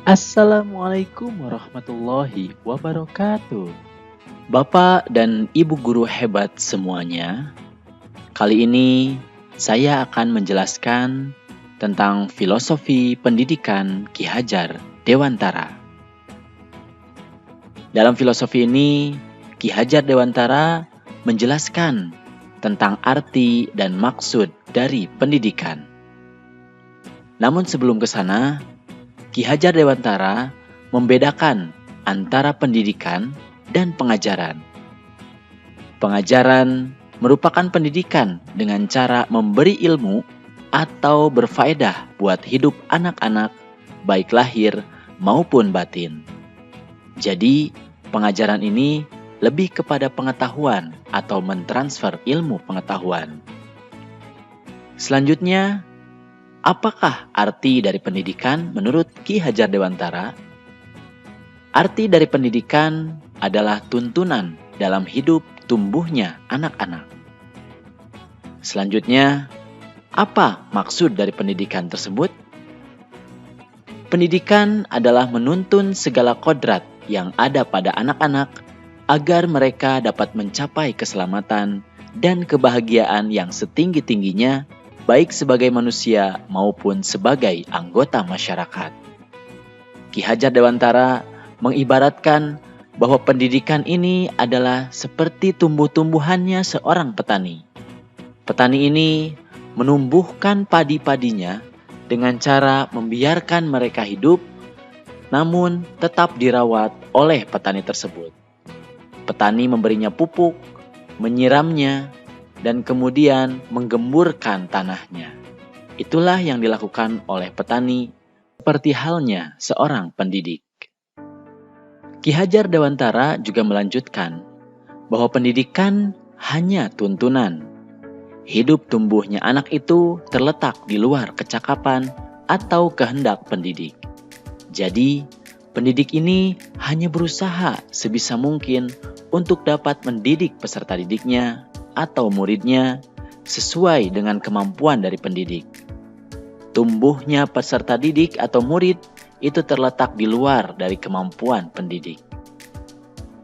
Assalamualaikum warahmatullahi wabarakatuh. Bapak dan Ibu guru hebat semuanya, kali ini saya akan menjelaskan tentang filosofi pendidikan Ki Hajar Dewantara. Dalam filosofi ini, Ki Hajar Dewantara menjelaskan tentang arti dan maksud dari pendidikan. Namun sebelum ke sana, Ki Hajar Dewantara membedakan antara pendidikan dan pengajaran. Pengajaran merupakan pendidikan dengan cara memberi ilmu atau berfaedah buat hidup anak-anak, baik lahir maupun batin. Jadi, pengajaran ini lebih kepada pengetahuan atau mentransfer ilmu pengetahuan. Selanjutnya, apakah arti dari pendidikan menurut Ki Hajar Dewantara? Arti dari pendidikan adalah tuntunan dalam hidup tumbuhnya anak-anak. Selanjutnya, apa maksud dari pendidikan tersebut? Pendidikan adalah menuntun segala kodrat yang ada pada anak-anak agar mereka dapat mencapai keselamatan dan kebahagiaan yang setinggi-tingginya, baik sebagai manusia maupun sebagai anggota masyarakat. Ki Hajar Dewantara mengibaratkan bahwa pendidikan ini adalah seperti tumbuh-tumbuhannya seorang petani. Petani ini menumbuhkan padi-padinya dengan cara membiarkan mereka hidup, namun tetap dirawat oleh petani tersebut. Petani memberinya pupuk, menyiramnya, dan kemudian menggemburkan tanahnya. Itulah yang dilakukan oleh petani, seperti halnya seorang pendidik. Ki Hajar Dewantara juga melanjutkan bahwa pendidikan hanya tuntunan. Hidup tumbuhnya anak itu terletak di luar kecakapan atau kehendak pendidik. Jadi, pendidik ini hanya berusaha sebisa mungkin untuk dapat mendidik peserta didiknya atau muridnya sesuai dengan kemampuan dari pendidik. Tumbuhnya peserta didik atau murid itu terletak di luar dari kemampuan pendidik.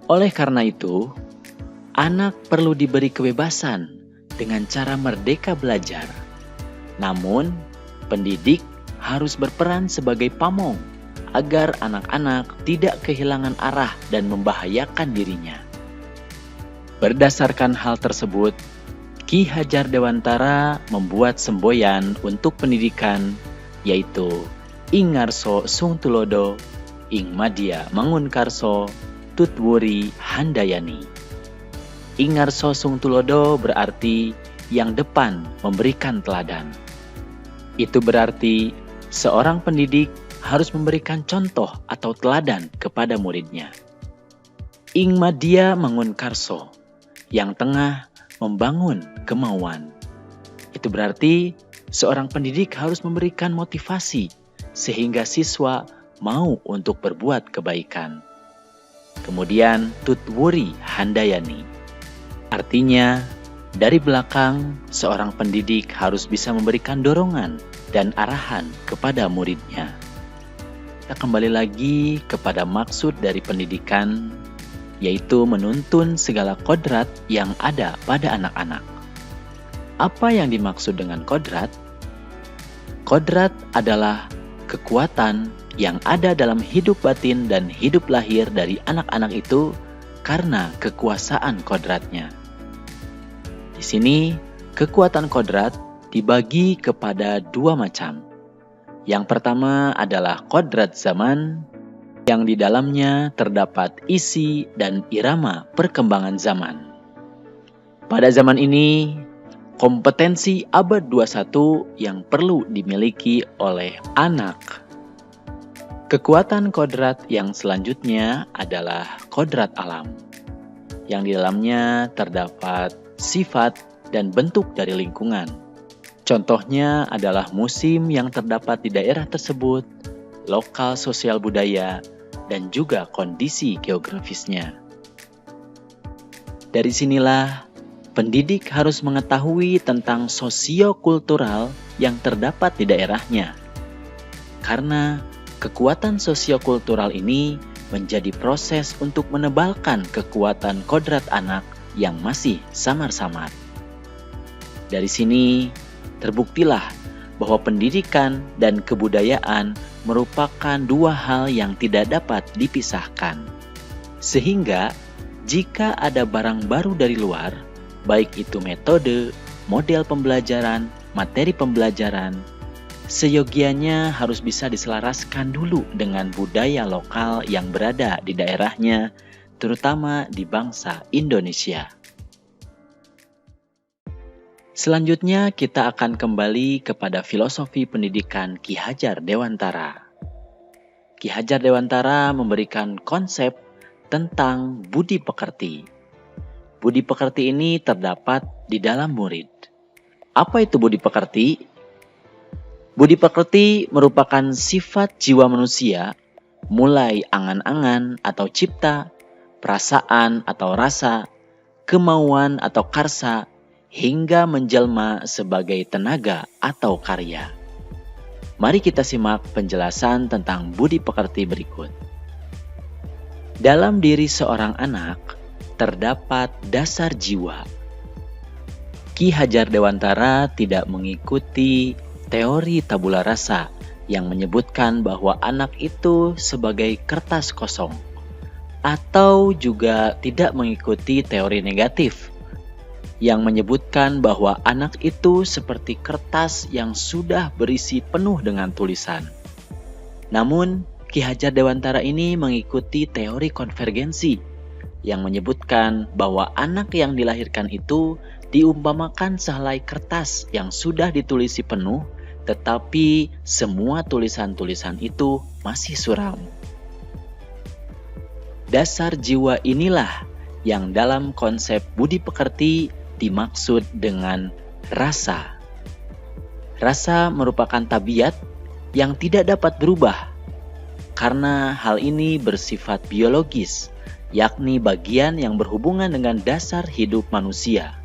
Oleh karena itu, anak perlu diberi kebebasan dengan cara merdeka belajar. Namun, pendidik harus berperan sebagai pamong agar anak-anak tidak kehilangan arah dan membahayakan dirinya. Berdasarkan hal tersebut, Ki Hajar Dewantara membuat semboyan untuk pendidikan, yaitu Ing ngarso sung tulodo, ing madya mangunkarso, tutwuri handayani. Ing ngarso sung tulodo berarti yang depan memberikan teladan. Itu berarti seorang pendidik harus memberikan contoh atau teladan kepada muridnya. Ing madya mangunkarso, yang tengah membangun kemauan. Itu berarti seorang pendidik harus memberikan motivasi sehingga siswa mau untuk berbuat kebaikan. Kemudian tutwuri handayani, artinya dari belakang seorang pendidik harus bisa memberikan dorongan dan arahan kepada muridnya. Kita kembali lagi kepada maksud dari pendidikan, yaitu menuntun segala kodrat yang ada pada anak-anak. Apa yang dimaksud dengan kodrat? Kodrat adalah kekuatan yang ada dalam hidup batin dan hidup lahir dari anak-anak itu karena kekuasaan kodratnya. Di sini, kekuatan kodrat dibagi kepada dua macam. Yang pertama adalah kodrat zaman, yang di dalamnya terdapat isi dan irama perkembangan zaman. Pada zaman ini, kompetensi abad 21 yang perlu dimiliki oleh anak. Kekuatan kodrat yang selanjutnya adalah kodrat alam, yang di dalamnya terdapat sifat dan bentuk dari lingkungan. Contohnya adalah musim yang terdapat di daerah tersebut, lokal sosial budaya, dan juga kondisi geografisnya. Dari sinilah pendidik harus mengetahui tentang sosiokultural yang terdapat di daerahnya. Karena Kekuatan sosiokultural ini menjadi proses untuk menebalkan kekuatan kodrat anak yang masih samar-samar. Dari sini, terbuktilah bahwa pendidikan dan kebudayaan merupakan dua hal yang tidak dapat dipisahkan. Sehingga, jika ada barang baru dari luar, baik itu metode, model pembelajaran, materi pembelajaran, seyogianya harus bisa diselaraskan dulu dengan budaya lokal yang berada di daerahnya, terutama di bangsa Indonesia. Selanjutnya kita akan kembali kepada filosofi pendidikan Ki Hajar Dewantara. Ki Hajar Dewantara memberikan konsep tentang budi pekerti. Budi pekerti ini terdapat di dalam murid. Apa itu budi pekerti? Budi pekerti merupakan sifat jiwa manusia, mulai angan-angan atau cipta, perasaan atau rasa, kemauan atau karsa, hingga menjelma sebagai tenaga atau karya. Mari kita simak penjelasan tentang budi pekerti berikut. Dalam diri seorang anak terdapat dasar jiwa. Ki Hajar Dewantara tidak mengikuti teori tabula rasa yang menyebutkan bahwa anak itu sebagai kertas kosong, atau juga tidak mengikuti teori negatif yang menyebutkan bahwa anak itu seperti kertas yang sudah berisi penuh dengan tulisan. Namun, Ki Hajar Dewantara ini mengikuti teori konvergensi yang menyebutkan bahwa anak yang dilahirkan itu diumpamakan sehelai kertas yang sudah ditulisi penuh, tetapi semua tulisan-tulisan itu masih suram. Dasar jiwa inilah yang dalam konsep budi pekerti dimaksud dengan rasa. Rasa merupakan tabiat yang tidak dapat berubah, karena hal ini bersifat biologis, yakni bagian yang berhubungan dengan dasar hidup manusia.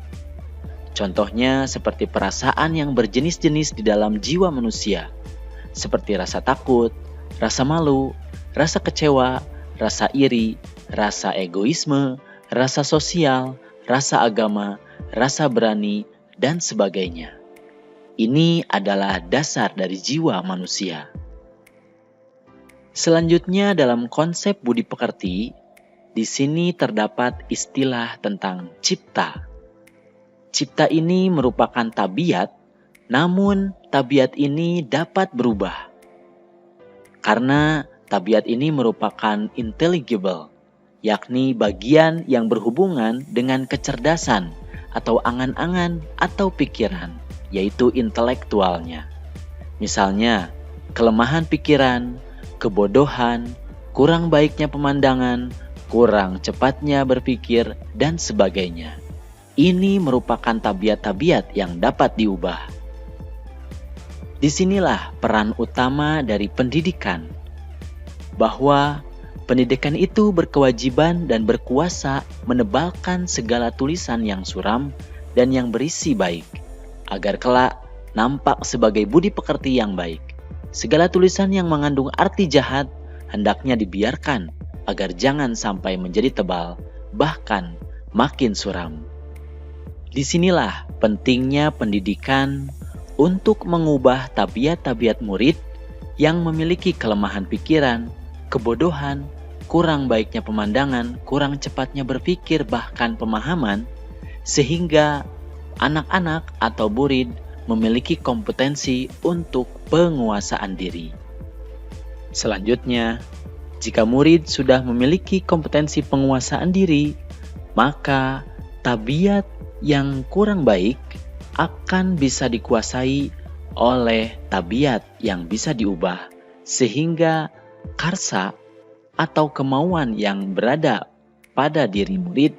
Contohnya seperti perasaan yang berjenis-jenis di dalam jiwa manusia, seperti rasa takut, rasa malu, rasa kecewa, rasa iri, rasa egoisme, rasa sosial, rasa agama, rasa berani, dan sebagainya. Ini adalah dasar dari jiwa manusia. Selanjutnya dalam konsep budi pekerti, di sini terdapat istilah tentang cipta. Cipta ini merupakan tabiat, namun tabiat ini dapat berubah. Karena tabiat ini merupakan intelligible, yakni bagian yang berhubungan dengan kecerdasan atau angan-angan atau pikiran, yaitu intelektualnya. Misalnya, kelemahan pikiran, kebodohan, kurang baiknya pemandangan, kurang cepatnya berpikir, dan sebagainya. Ini merupakan tabiat-tabiat yang dapat diubah. Disinilah peran utama dari pendidikan, bahwa pendidikan itu berkewajiban dan berkuasa menebalkan segala tulisan yang suram dan yang berisi baik, agar kelak nampak sebagai budi pekerti yang baik. Segala tulisan yang mengandung arti jahat hendaknya dibiarkan, agar jangan sampai menjadi tebal, bahkan makin suram. Disinilah pentingnya pendidikan untuk mengubah tabiat-tabiat murid yang memiliki kelemahan pikiran, kebodohan, kurang baiknya pemandangan, kurang cepatnya berpikir, bahkan pemahaman, sehingga anak-anak atau murid memiliki kompetensi untuk penguasaan diri. Selanjutnya, jika murid sudah memiliki kompetensi penguasaan diri, maka tabiat yang kurang baik akan bisa dikuasai oleh tabiat yang bisa diubah, sehingga karsa atau kemauan yang berada pada diri murid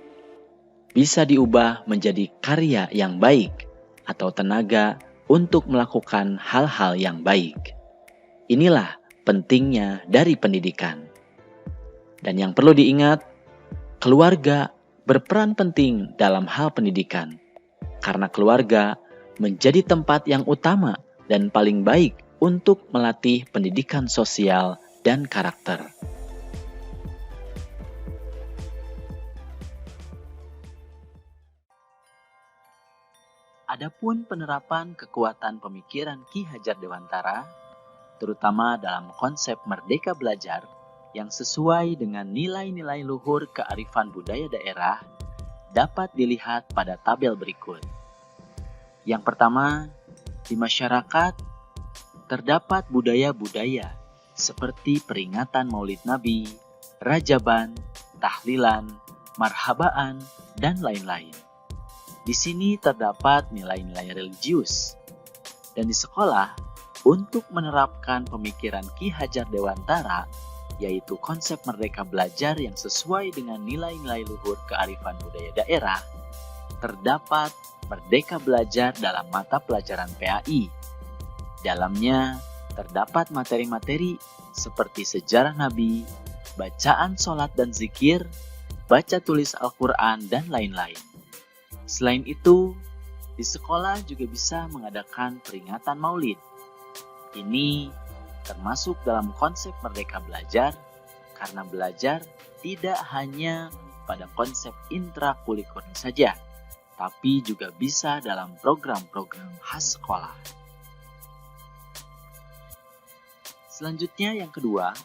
bisa diubah menjadi karya yang baik atau tenaga untuk melakukan hal-hal yang baik. Inilah pentingnya dari pendidikan. Dan yang perlu diingat, keluarga berperan penting dalam hal pendidikan, karena keluarga menjadi tempat yang utama dan paling baik untuk melatih pendidikan sosial dan karakter. Adapun penerapan kekuatan pemikiran Ki Hajar Dewantara, terutama dalam konsep merdeka belajar yang sesuai dengan nilai-nilai luhur kearifan budaya daerah, dapat dilihat pada tabel berikut. Yang pertama, di masyarakat terdapat budaya-budaya seperti peringatan Maulid Nabi, Rajaban, tahlilan, marhabaan, dan lain-lain. Di sini terdapat nilai-nilai religius. Dan di sekolah, untuk menerapkan pemikiran Ki Hajar Dewantara, yaitu konsep merdeka belajar yang sesuai dengan nilai-nilai luhur kearifan budaya daerah, terdapat merdeka belajar dalam mata pelajaran PAI. Dalamnya terdapat materi-materi seperti sejarah Nabi, bacaan sholat dan zikir, baca tulis Al-Quran, dan lain-lain. Selain itu, di sekolah juga bisa mengadakan peringatan Maulid. Ini termasuk dalam konsep merdeka belajar, karena belajar tidak hanya pada konsep intrakurikuler saja, tapi juga bisa dalam program-program khas sekolah. Selanjutnya yang kedua,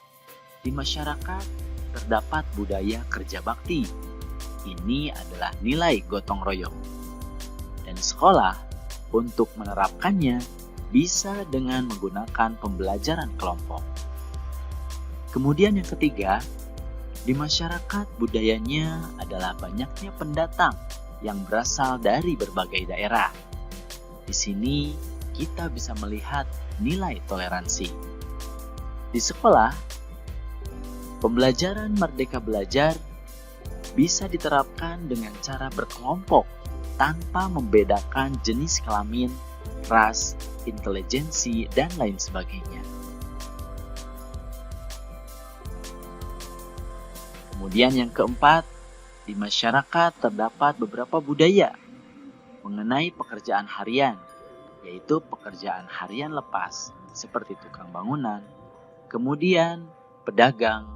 di masyarakat terdapat budaya kerja bakti. Ini adalah nilai gotong royong. Dan di sekolah, untuk menerapkannya bisa dengan menggunakan pembelajaran kelompok. Kemudian yang ketiga, di masyarakat budayanya adalah banyaknya pendatang yang berasal dari berbagai daerah. Di sini kita bisa melihat nilai toleransi. Di sekolah, pembelajaran merdeka belajar bisa diterapkan dengan cara berkelompok tanpa membedakan jenis kelamin, ras, intelijensi, dan lain sebagainya. Kemudian yang keempat, di masyarakat terdapat beberapa budaya mengenai pekerjaan harian, yaitu pekerjaan harian lepas seperti tukang bangunan, kemudian pedagang,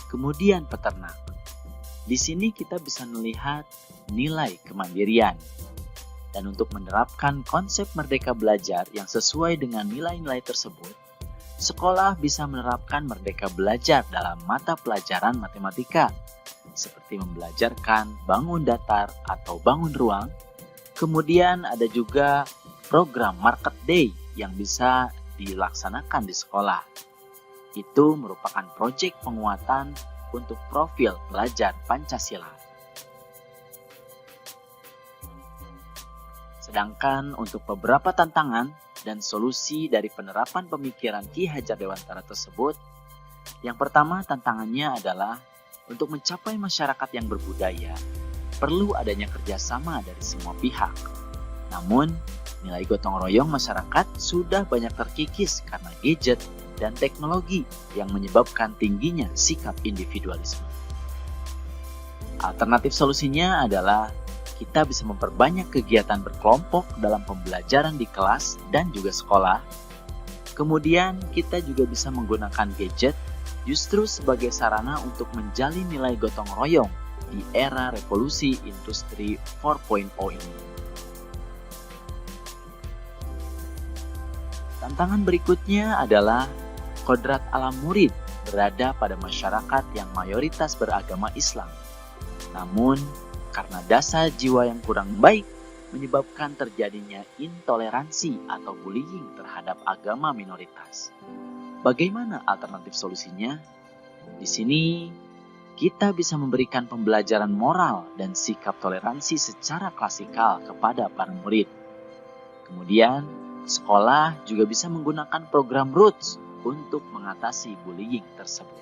kemudian peternak. Di sini kita bisa melihat nilai kemandirian. Dan untuk menerapkan konsep merdeka belajar yang sesuai dengan nilai-nilai tersebut, sekolah bisa menerapkan merdeka belajar dalam mata pelajaran matematika, seperti membelajarkan bangun datar atau bangun ruang. Kemudian ada juga program Market Day yang bisa dilaksanakan di sekolah. Itu merupakan proyek penguatan untuk profil pelajar Pancasila. Sedangkan untuk beberapa tantangan dan solusi dari penerapan pemikiran Ki Hajar Dewantara tersebut, yang pertama tantangannya adalah untuk mencapai masyarakat yang berbudaya, perlu adanya kerjasama dari semua pihak. Namun, nilai gotong royong masyarakat sudah banyak terkikis karena gadget dan teknologi yang menyebabkan tingginya sikap individualisme. Alternatif solusinya adalah kita bisa memperbanyak kegiatan berkelompok dalam pembelajaran di kelas dan juga sekolah. Kemudian kita juga bisa menggunakan gadget justru sebagai sarana untuk menjalin nilai gotong royong di era revolusi industri 4.0 ini. Tantangan berikutnya adalah kodrat alam murid berada pada masyarakat yang mayoritas beragama Islam. Namun, karena dasar jiwa yang kurang baik menyebabkan terjadinya intoleransi atau bullying terhadap agama minoritas. Bagaimana alternatif solusinya? Di sini, kita bisa memberikan pembelajaran moral dan sikap toleransi secara klasikal kepada para murid. Kemudian, sekolah juga bisa menggunakan program Roots untuk mengatasi bullying tersebut.